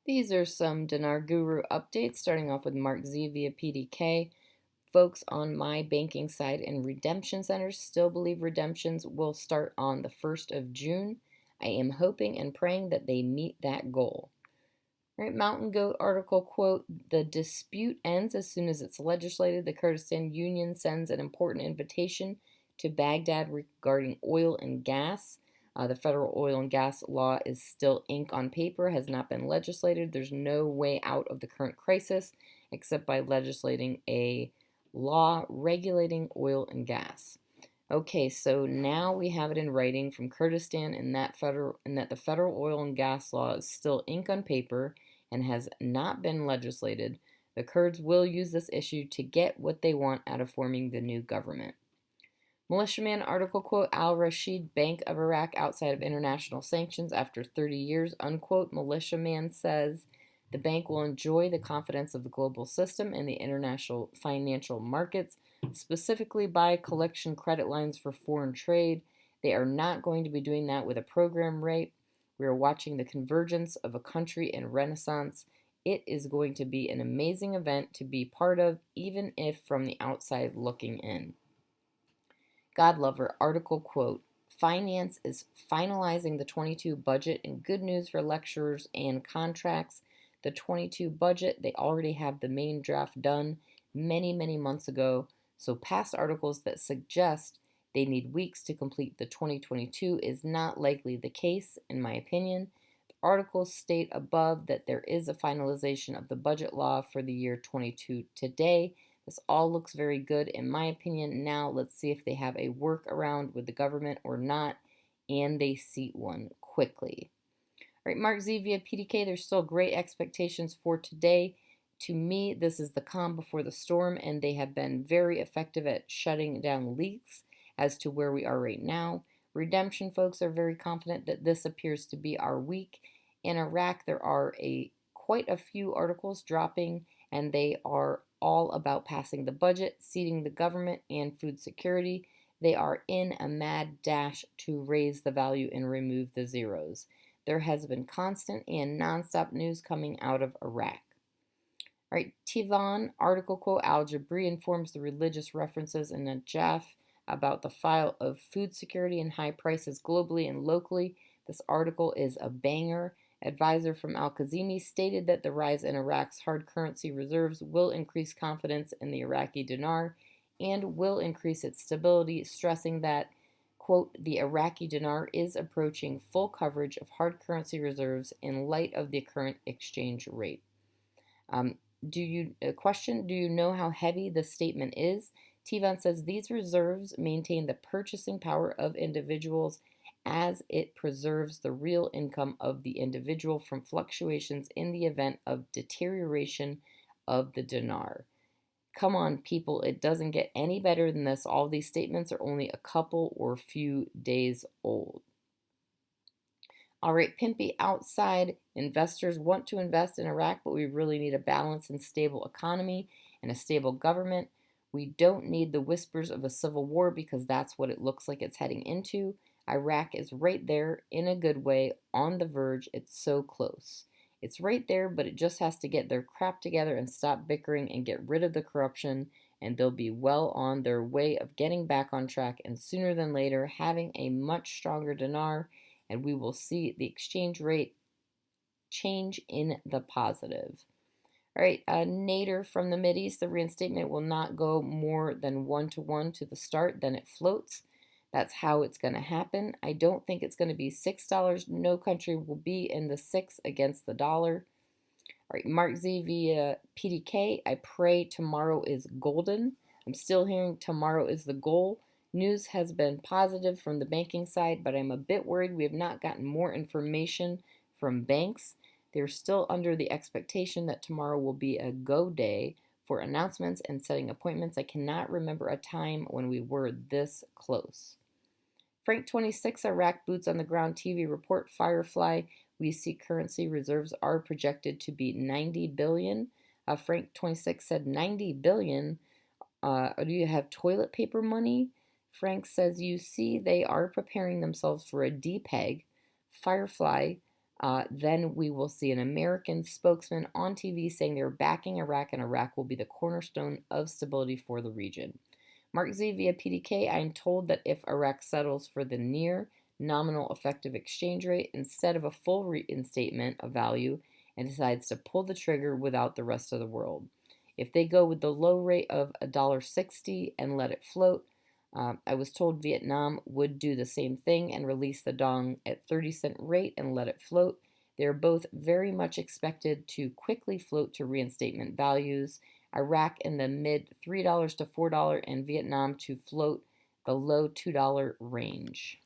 These are some Dinar Guru updates, starting off with Mark Z via PDK. Folks on my banking side and redemption centers still believe redemptions will start on the 1st of June. I am hoping and praying that they meet that goal. Right, Mountain Goat article quote, the dispute ends as soon as it's legislated. The Kurdistan Union sends an important invitation to Baghdad regarding oil and gas. The federal oil and gas law is still ink on paper, has not been legislated. There's no way out of the current crisis except by legislating a law regulating oil and gas. Okay, so now we have it in writing from Kurdistan and that the federal oil and gas law is still ink on paper and has not been legislated. The Kurds will use this issue to get what they want out of forming the new government. Militiaman article quote, Al-Rashid Bank of Iraq outside of international sanctions after 30 years, unquote. Militiaman says the bank will enjoy the confidence of the global system and the international financial markets, specifically by collection credit lines for foreign trade. They are not going to be doing that with a program rate. We are watching the convergence of a country in renaissance. It is going to be an amazing event to be part of, even if from the outside looking in. Godlover article quote, Finance is finalizing the 22 budget and good news for lecturers and contracts. The 22 budget, they already have the main draft done many months ago, so past articles that suggest they need weeks to complete the 2022 is not likely the case, in my opinion. The articles state above that there is a finalization of the budget law for the year 22 today. This all looks very good in my opinion. Now let's see if they have a workaround with the government or not, and they seat one quickly. All right, Mark Z via PDK, there's still great expectations for today. To me, this is the calm before the storm, and they have been very effective at shutting down leaks as to where we are right now. Redemption folks are very confident that this appears to be our week. In Iraq, there are quite a few articles dropping, and they are all about passing the budget, seating the government, and food security. They are in a mad dash to raise the value and remove the zeros. There has been constant and nonstop news coming out of Iraq. All right, Tivan article quote, Al Jabri informs the religious references in Najaf about the file of food security and high prices globally and locally. This article is a banger. Advisor from Al-Kazimi stated that the rise in Iraq's hard currency reserves will increase confidence in the Iraqi dinar and will increase its stability, stressing that, quote, the Iraqi dinar is approaching full coverage of hard currency reserves in light of the current exchange rate. Do you know how heavy the statement is? Tivan says these reserves maintain the purchasing power of individuals as it preserves the real income of the individual from fluctuations in the event of deterioration of the dinar. Come on, people, it doesn't get any better than this. All these statements are only a couple or few days old. All right, Pimpy outside. Investors want to invest in Iraq, but we really need a balanced and stable economy and a stable government. We don't need the whispers of a civil war because that's what it looks like it's heading into. Iraq is right there in a good way, on the verge. It's so close. It's right there, but it just has to get their crap together and stop bickering and get rid of the corruption, and they'll be well on their way of getting back on track and sooner than later having a much stronger dinar, and we will see the exchange rate change in the positive. All right, Nader from the Mideast, the reinstatement will not go more than 1-to-1 to the start, then it floats. That's how it's going to happen. I don't think it's going to be $6. No country will be in the 6 against the dollar. All right, Mark Z via PDK. I pray tomorrow is golden. I'm still hearing tomorrow is the goal. News has been positive from the banking side, but I'm a bit worried we have not gotten more information from banks. They're still under the expectation that tomorrow will be a go day for announcements and setting appointments. I cannot remember a time when we were this close. Frank 26, Iraq boots on the ground TV report, Firefly. We see currency reserves are projected to be 90 billion. Frank 26 said 90 billion. Do you have toilet paper money? Frank says, you see, they are preparing themselves for a DPEG. Firefly Then we will see an American spokesman on TV saying they're backing Iraq and Iraq will be the cornerstone of stability for the region. Mark Z via PDK, I am told that if Iraq settles for the near nominal effective exchange rate instead of a full reinstatement of value and decides to pull the trigger without the rest of the world. If they go with the low rate of $1.60 and let it float, I was told Vietnam would do the same thing and release the dong at 30-cent rate and let it float. They are both very much expected to quickly float to reinstatement values. Iraq in the mid $3 to $4 and Vietnam to float the low $2 range.